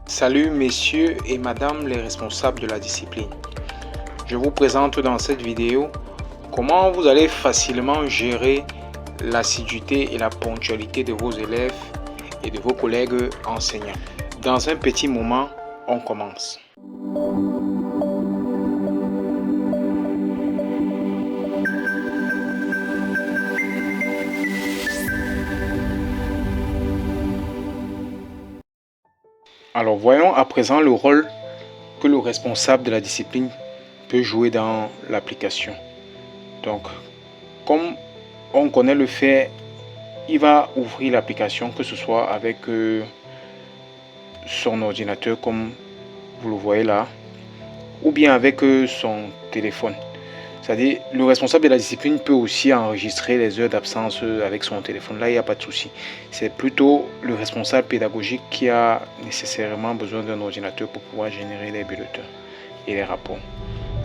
Salut messieurs et madame les responsables de la discipline. Je vous présente dans cette vidéo comment vous allez facilement gérer l'assiduité et la ponctualité de vos élèves et de vos collègues enseignants. Dans un petit moment, on commence. Alors voyons à présent le rôle que le responsable de la discipline peut jouer dans l'application. Donc, comme on connaît le fait, il va ouvrir l'application, que ce soit avec son ordinateur comme vous le voyez là, ou bien avec son téléphone. C'est-à-dire, le responsable de la discipline peut aussi enregistrer les heures d'absence avec son téléphone. Là, il n'y a pas de souci. C'est plutôt le responsable pédagogique qui a nécessairement besoin d'un ordinateur pour pouvoir générer les bulletins et les rapports.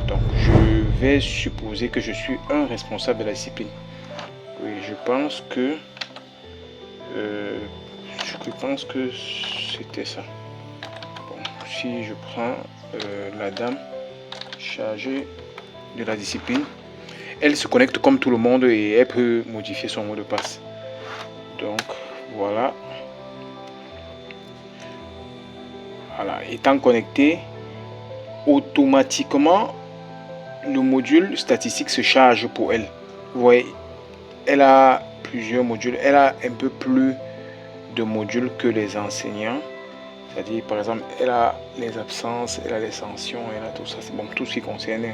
Donc, je vais supposer que je suis un responsable de la discipline. Oui, je pense que c'était ça. Bon, si je prends la dame chargée de la discipline, elle se connecte comme tout le monde et elle peut modifier son mot de passe. Donc voilà, étant connecté, automatiquement le module statistique se charge pour elle. Vous voyez, elle a plusieurs modules, elle a un peu plus de modules que les enseignants. C'est-à-dire, par exemple, elle a les absences, elle a les sanctions, elle a tout ça. C'est bon, tout ce qui concerne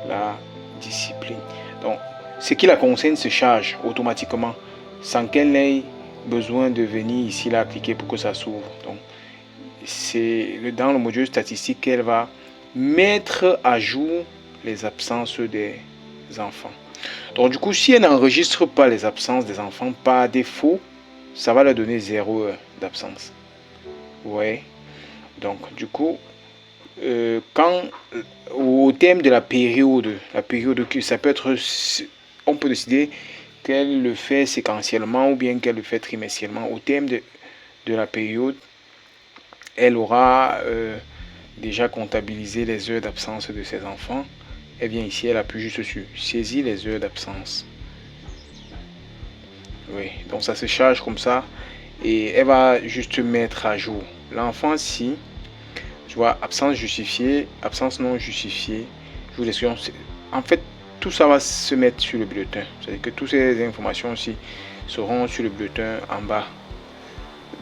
la discipline. Donc, ce qui la concerne se charge automatiquement sans qu'elle ait besoin de venir ici là cliquer pour que ça s'ouvre. Donc, c'est dans le module statistique qu'elle va mettre à jour les absences des enfants. Donc, du coup, si elle n'enregistre pas les absences des enfants par défaut, ça va leur donner 0 heure d'absence. Ouais. Donc, du coup, quand au thème de la période que ça peut être, on peut décider qu'elle le fait séquentiellement ou bien qu'elle le fait trimestriellement. Au thème de la période, elle aura déjà comptabilisé les heures d'absence de ses enfants. Elle vient ici, elle appuie juste sur saisir les heures d'absence. Oui, donc ça se charge comme ça et elle va juste mettre à jour l'enfant si tu vois, absence justifiée, absence non justifiée, jour d'exclusion. En fait, tout ça va se mettre sur le bulletin. C'est-à-dire que toutes ces informations aussi seront sur le bulletin en bas,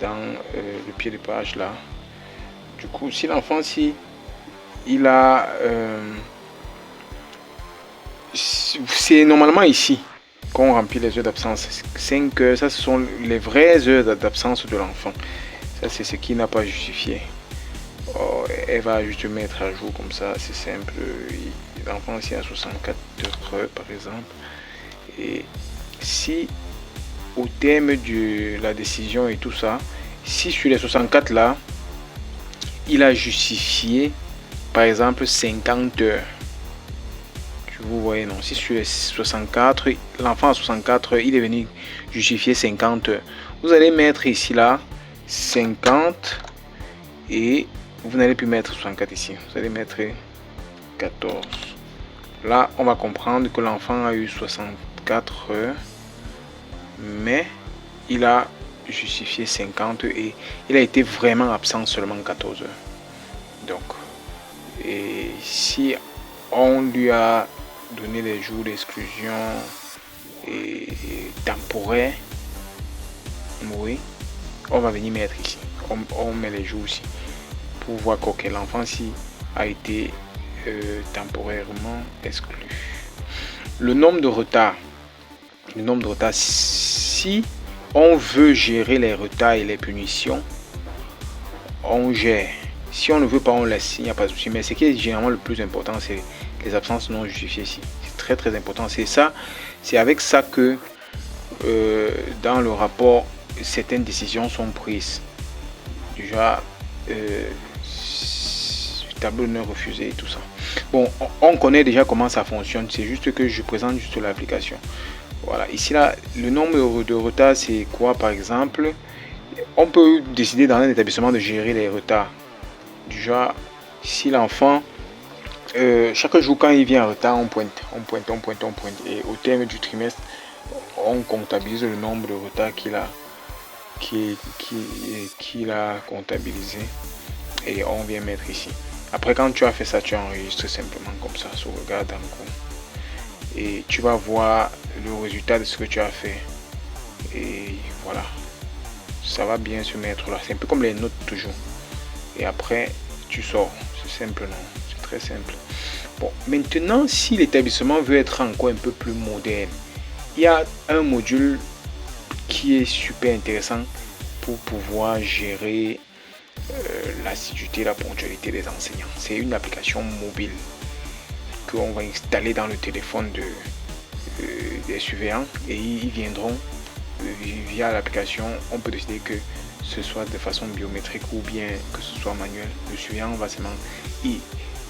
dans le pied de page là. Du coup, si l'enfant, si il a... c'est normalement ici qu'on remplit les heures d'absence. 5 heures, ça ce sont les vraies heures d'absence de l'enfant. Ça c'est ce qui n'a pas justifié. Oh, elle va juste mettre à jour comme ça, c'est simple. L'enfant ici a 64 heures par exemple. Et si au thème de la décision et tout ça, si sur les 64 là, il a justifié par exemple 50 heures. Vous voyez, non, si sur les 64, l'enfant a 64 heures, il est venu justifier 50 heures. Vous allez mettre ici là 50 et vous n'allez plus mettre 64 ici. Vous allez mettre 14. Là, on va comprendre que l'enfant a eu 64 heures, mais il a justifié 50 et il a été vraiment absent seulement 14 heures. Donc, et si on lui a donné les jours d'exclusion et temporaire, oui, on va venir mettre ici. On met les jours aussi pour voir que l'enfant si a été temporairement exclu. Le nombre de retard. Si on veut gérer les retards et les punitions, on gère. Si on ne veut pas, on laisse, il n'y a pas de souci. Mais ce qui est généralement le plus important, c'est les absences non justifiées ici. C'est très très important. C'est ça, c'est avec ça que dans le rapport, certaines décisions sont prises. Déjà, tableau de refusé et tout ça. Bon, on connaît déjà comment ça fonctionne. C'est juste que je présente juste l'application. Voilà, ici là, le nombre de retards, c'est quoi par exemple? On peut décider dans un établissement de gérer les retards. Du genre, si l'enfant, chaque jour quand il vient en retard, on pointe. Et au terme du trimestre, on comptabilise le nombre de retards qu'il a comptabilisé. Et on vient mettre ici. Après, quand tu as fait ça, tu enregistres simplement comme ça, sauvegarde encore. Et tu vas voir le résultat de ce que tu as fait. Et voilà. Ça va bien se mettre là. C'est un peu comme les notes toujours. Et après, tu sors. C'est simple, non? C'est très simple. Bon, maintenant, si l'établissement veut être encore un peu plus moderne, il y a un module qui est super intéressant pour pouvoir gérer l'assiduité et la ponctualité des enseignants. C'est une application mobile qu'on va installer dans le téléphone des surveillants et ils viendront via l'application. On peut décider que ce soit de façon biométrique ou bien que ce soit manuel. Le surveillant va seulement...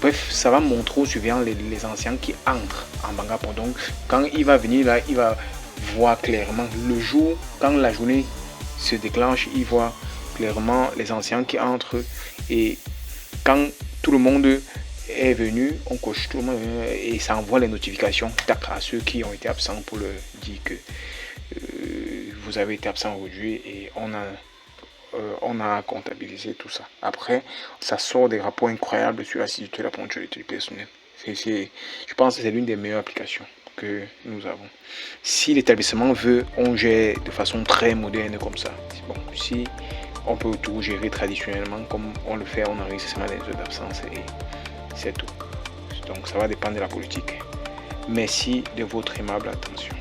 Bref, ça va montrer aux surveillants les anciens qui entrent en Bangapon. Donc, quand il va venir là, il va voir clairement le jour, quand la journée se déclenche, il voit clairement les anciens qui entrent. Et quand tout le monde est venu, on coche tout le monde et ça envoie les notifications à ceux qui ont été absents pour leur dire que vous avez été absent aujourd'hui et on a comptabilisé tout ça. Après, ça sort des rapports incroyables sur l'assiduité et la ponctualité du personnel. Je pense que c'est l'une des meilleures applications que nous avons. Si l'établissement veut, on gère de façon très moderne comme ça. Bon, si on peut tout gérer traditionnellement comme on le fait, on enregistre seulement les heures d'absence et c'est tout. Donc ça va dépendre de la politique. Merci de votre aimable attention.